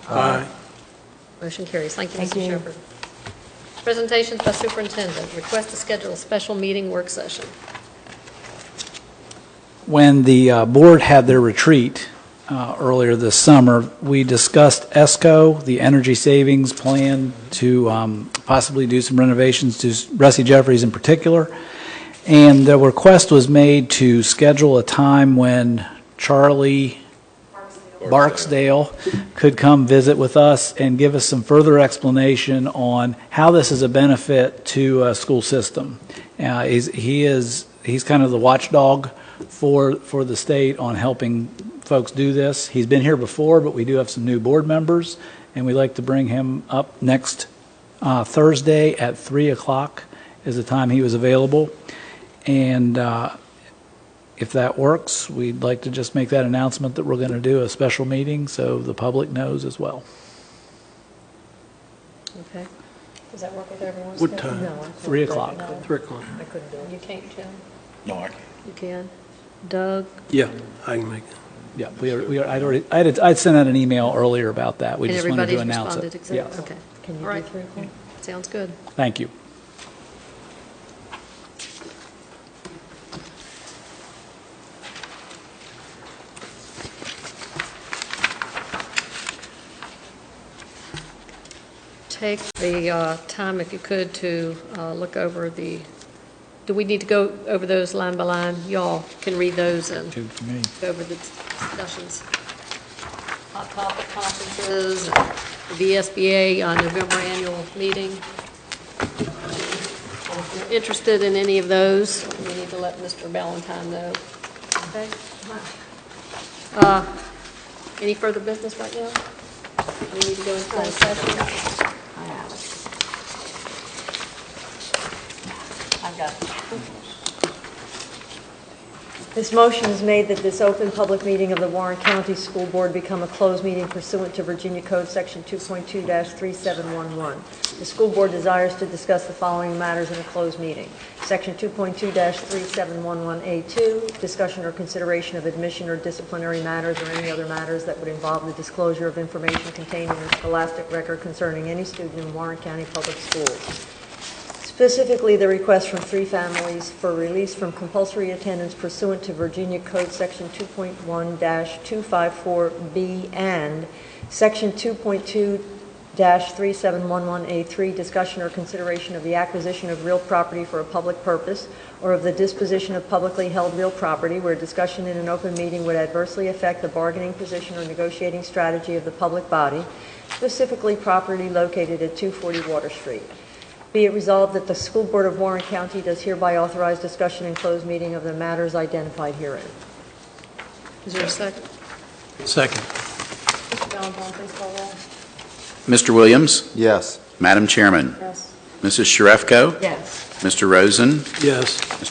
Aye. Motion carries. Thank you, Thank Mr. you. Shepherd. Presentations by superintendent. Request to schedule a special meeting work session. When the board had their retreat earlier this summer, we discussed ESCO, the energy savings plan, to possibly do some renovations to Russie Jeffries in particular. And the request was made to schedule a time when Charlie Barksdale could come visit with us and give us some further explanation on how this is a benefit to a school system. He's kind of the watchdog for the state on helping folks do this. He's been here before, but we do have some new board members, and we'd like to bring him up next Thursday at 3 o'clock is the time he was available. And if that works, we'd like to just make that announcement that we're going to do a special meeting so the public knows as well. Okay. Does that work with everyone's What schedule? time? No, I 3 o'clock. No, 3 o'clock. I couldn't do it. you can't, Jim? No, I can't. You can? Doug? Yeah, I can make it. Yeah, I'd sent out an email earlier about that. We And just wanted to everybody's announce responded, it. exactly? Yes. Okay. Can you All right. do 3 o'clock? Sounds good. Thank you. Take the time, if you could, to look over do we need to go over those line by line? Y'all can read those and Two for me. go over the discussions. Hot topic conferences, the VSBA November annual meeting. If you're interested in any of those, we need to let Mr. Valentine know. Okay? Any further business right now? We need to go into closed session. I've got it. This motion is made that this open public meeting of the Warren County School Board become a closed meeting pursuant to Virginia Code Section 2.2-3711. The school board desires to discuss the following matters in a closed meeting. Section 2.2-3711A2, discussion or consideration of admission or disciplinary matters or any other matters that would involve the disclosure of information contained in a scholastic record concerning any student in Warren County Public Schools. Specifically, the request from 3 families for release from compulsory attendance pursuant to Virginia Code Section 2.1-254B and Section 2.2-3711A3, discussion or consideration of the acquisition of real property for a public purpose or of the disposition of publicly held real property where discussion in an open meeting would adversely affect the bargaining position or negotiating strategy of the public body, specifically property located at 240 Water Street. Be it resolved that the School Board of Warren County does hereby authorize discussion in closed meeting of the matters identified herein. Is there a second? Second. Mr. Valentine, please call roll. Mr. Williams? Yes. Madam Chairman? Yes. Mrs. Sharefko? Yes. Mr. Rosen? Yes.